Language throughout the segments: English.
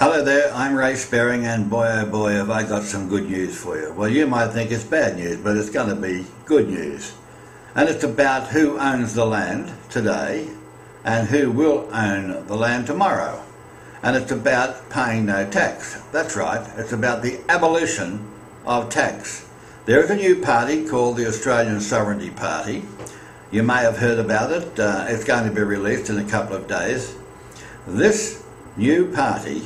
Hello there, I'm Ray Sperring, and boy oh boy have I got some good news for you. Well, you might think it's bad news, but it's going to be good news. And it's about who owns the land today and who will own the land tomorrow. And it's about paying no tax. That's right, it's about the abolition of tax. There is a new party called the Australian Sovereignty Party. You may have heard about it. It's going to be released in a couple of days. This new party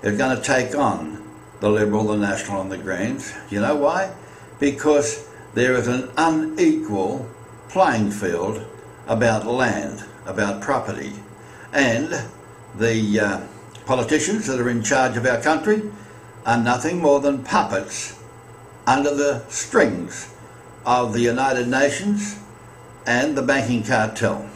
is going to take on the Liberal, the National and the Greens. You know why? Because there is an unequal playing field about land, about property. And the politicians that are in charge of our country are nothing more than puppets under the strings of the United Nations and the banking cartel.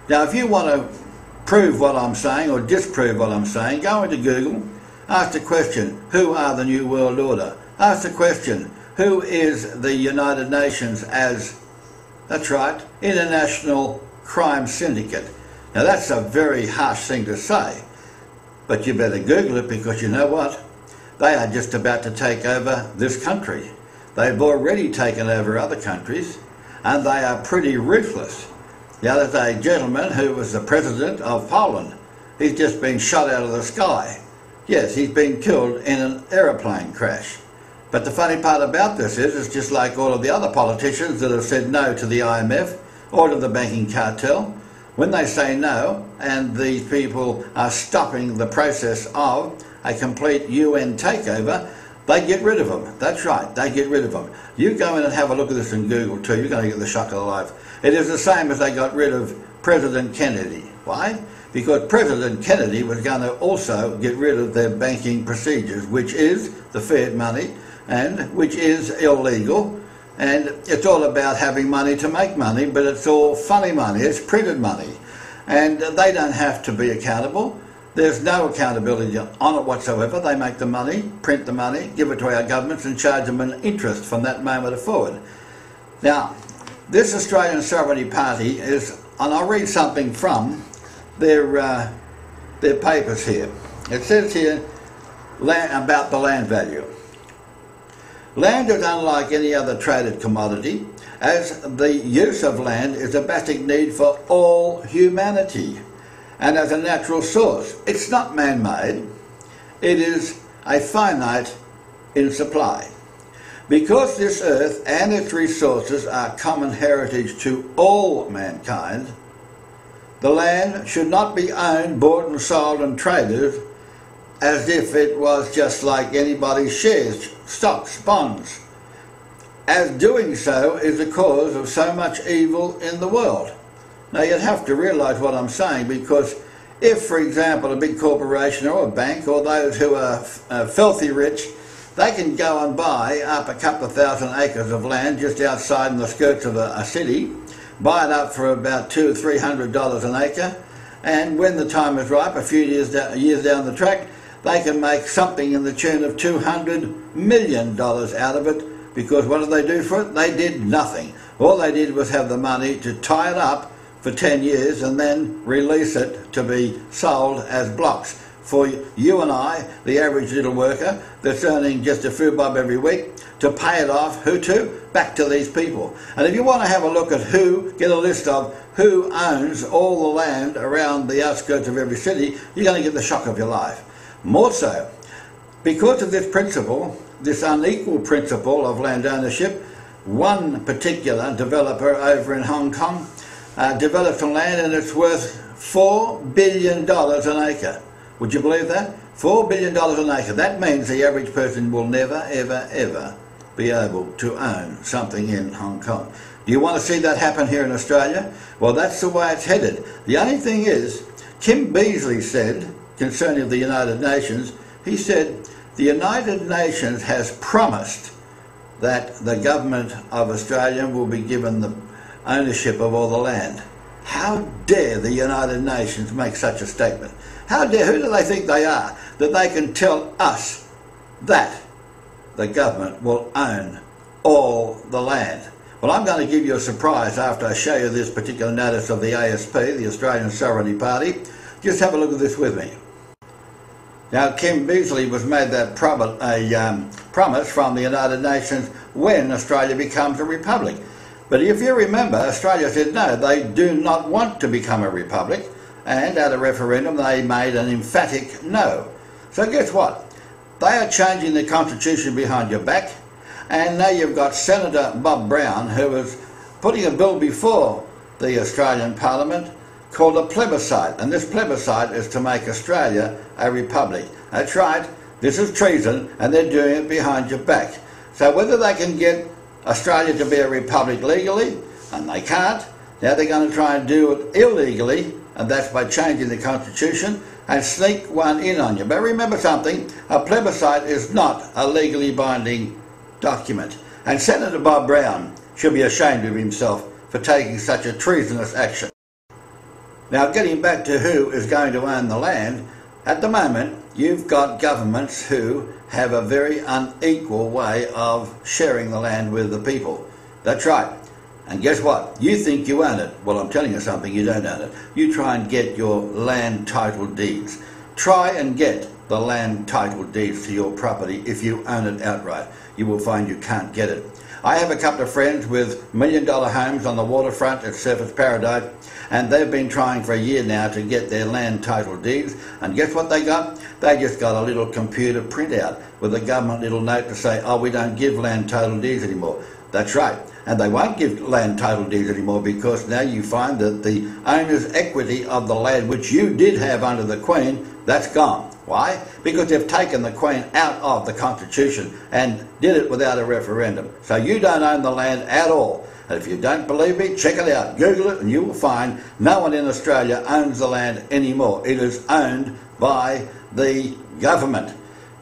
Now, if you want to prove what I'm saying or disprove what I'm saying, go into Google, ask the question, who are the New World Order? Ask the question, who is the United Nations as, that's right, International Crime Syndicate? Now that's a very harsh thing to say, but you better Google it, because you know what? They are just about to take over this country. They've already taken over other countries, and they are pretty ruthless. The other day, a gentleman who was the president of Poland, he's just been shot out of the sky. Yes, he's been killed in an aeroplane crash. But the funny part about this is, it's just like all of the other politicians that have said no to the IMF or to the banking cartel. When they say no, and these people are stopping the process of a complete UN takeover, they get rid of them. That's right, they get rid of them. You go in and have a look at this in Google too, you're going to get the shock of life. It is the same as they got rid of President Kennedy. Why? Because President Kennedy was going to also get rid of their banking procedures, which is the fiat money and which is illegal. And it's all about having money to make money, but it's all funny money, it's printed money. And they don't have to be accountable. There's no accountability on it whatsoever. They make the money, print the money, give it to our governments and charge them an interest from that moment forward. Now, this Australian Sovereignty Party is, and I'll read something from their papers here. It says here about the land value. Land is unlike any other traded commodity, as the use of land is a basic need for all humanity and as a natural source. It's not man-made, it is a finite in supply. Because this earth and its resources are common heritage to all mankind, the land should not be owned, bought and sold and traded as if it was just like anybody's shares, stocks, bonds, as doing so is the cause of so much evil in the world. Now you'd have to realise what I'm saying, because if, for example, a big corporation or a bank or those who are filthy rich, they can go and buy up a couple of thousand acres of land just outside in the skirts of a city, buy it up for about $200 or $300 an acre, and when the time is ripe, a few years down the track, they can make something in the tune of $200 million out of it, because what did they do for it? They did nothing. All they did was have the money to tie it up for 10 years and then release it to be sold as blocks for you and I, the average little worker that's earning just a few bob every week, to pay it off. Who to? Back to these people. And if you want to have a look at get a list of who owns all the land around the outskirts of every city, you're going to get the shock of your life. More so, because of this principle, this unequal principle of land ownership, one particular developer over in Hong Kong developed some land and it's worth $4 billion an acre. Would you believe that? $4 billion an acre. That means the average person will never, ever, ever be able to own something in Hong Kong. Do you want to see that happen here in Australia? Well, that's the way it's headed. The only thing is, Kim Beazley said, concerning the United Nations, he said, the United Nations has promised that the government of Australia will be given the ownership of all the land. How dare the United Nations make such a statement? How dare, who do they think they are, that they can tell us that the government will own all the land? Well, I'm going to give you a surprise after I show you this particular notice of the ASP, the Australian Sovereignty Party. Just have a look at this with me. Now, Kim Beazley was made that promise from the United Nations when Australia becomes a republic. But if you remember, Australia said no, they do not want to become a republic, and at a referendum they made an emphatic no. So guess what? They are changing the constitution behind your back, and now you've got Senator Bob Brown, who is putting a bill before the Australian Parliament called a plebiscite, and this plebiscite is to make Australia a republic. That's right, this is treason, and they're doing it behind your back. So whether they can get Australia to be a republic legally, and they can't, now they're going to try and do it illegally, and that's by changing the constitution and sneak one in on you. But remember something, a plebiscite is not a legally binding document, and Senator Bob Brown should be ashamed of himself for taking such a treasonous action. Now, getting back to who is going to own the land, at the moment you've got governments who have a very unequal way of sharing the land with the people. That's right. And guess what? You think you own it. Well, I'm telling you something, you don't own it. You try and get your land title deeds. Try and get the land title deeds to your property if you own it outright. You will find you can't get it. I have a couple of friends with $1 million homes on the waterfront at Surfers Paradise, and they've been trying for a year now to get their land title deeds, and guess what they got? They just got a little computer printout with a government little note to say, oh, we don't give land title deeds anymore. That's right, and they won't give land title deeds anymore because now you find that the owner's equity of the land which you did have under the Queen, that's gone. Why? Because they've taken the Queen out of the Constitution and did it without a referendum. So you don't own the land at all. And if you don't believe me, check it out. Google it and you will find no one in Australia owns the land anymore. It is owned by the government.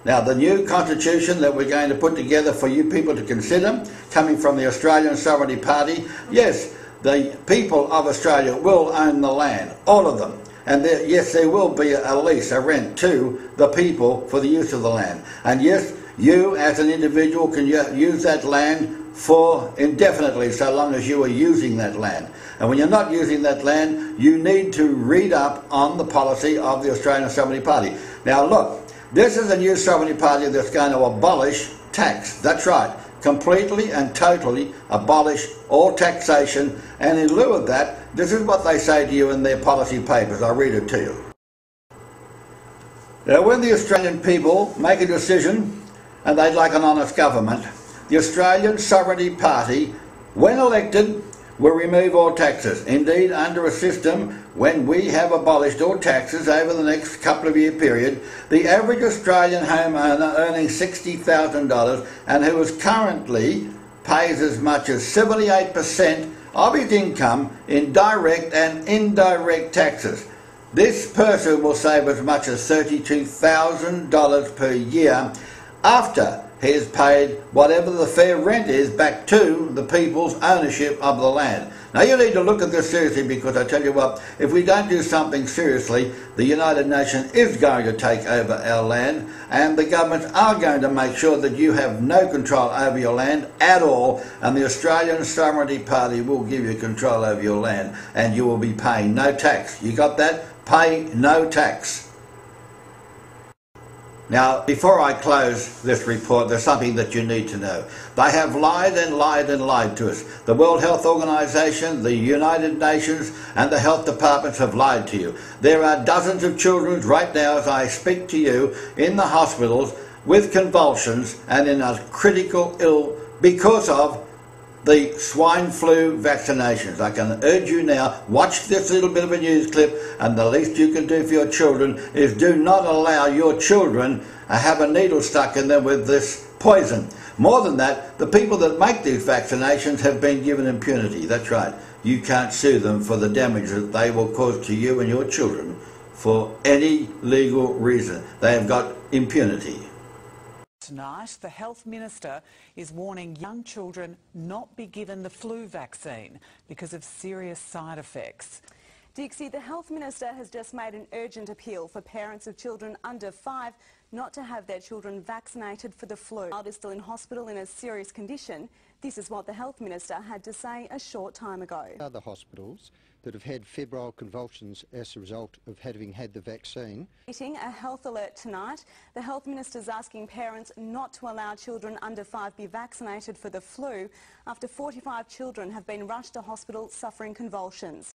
Now, the new constitution that we're going to put together for you people to consider, coming from the Australian Sovereignty Party, yes, the people of Australia will own the land, all of them. And yes, there will be a lease, a rent to the people for the use of the land. And yes, you as an individual can use that land for indefinitely, so long as you are using that land. And when you're not using that land, you need to read up on the policy of the Australian Sovereignty Party. Now look, this is a new Sovereignty Party that's going to abolish tax. That's right, completely and totally abolish all taxation, and in lieu of that, this is what they say to you in their policy papers. I'll read it to you. Now, when the Australian people make a decision and they'd like an honest government, the Australian Sovereignty Party, when elected, will remove all taxes. Indeed, under a system when we have abolished all taxes over the next couple of year period, the average Australian homeowner earning $60,000 and who is currently pays as much as 78% of his income in direct and indirect taxes. This person will save as much as $32,000 per year after he has paid whatever the fair rent is back to the people's ownership of the land. Now you need to look at this seriously, because I tell you what, if we don't do something seriously, the United Nations is going to take over our land, and the governments are going to make sure that you have no control over your land at all, and the Australian Sovereignty Party will give you control over your land, and you will be paying no tax. You got that? Pay no tax. Now, before I close this report, there's something that you need to know. They have lied and lied and lied to us. The World Health Organization, the United Nations, and the health departments have lied to you. There are dozens of children right now, as I speak to you, in the hospitals with convulsions and in a critical ill because of the swine flu vaccinations. I can urge you now, watch this little bit of a news clip, and the least you can do for your children is do not allow your children to have a needle stuck in them with this poison. More than that, the people that make these vaccinations have been given impunity. That's right. You can't sue them for the damage that they will cause to you and your children for any legal reason. They have got impunity. Tonight, the Health Minister is warning young children not be given the flu vaccine because of serious side effects. Dixie, the Health Minister has just made an urgent appeal for parents of children under 5 not to have their children vaccinated for the flu. The child is still in hospital in a serious condition. This is what the Health Minister had to say a short time ago. Other hospitals that have had febrile convulsions as a result of having had the vaccine. A health alert tonight. The Health Minister is asking parents not to allow children under 5 be vaccinated for the flu after 45 children have been rushed to hospital suffering convulsions.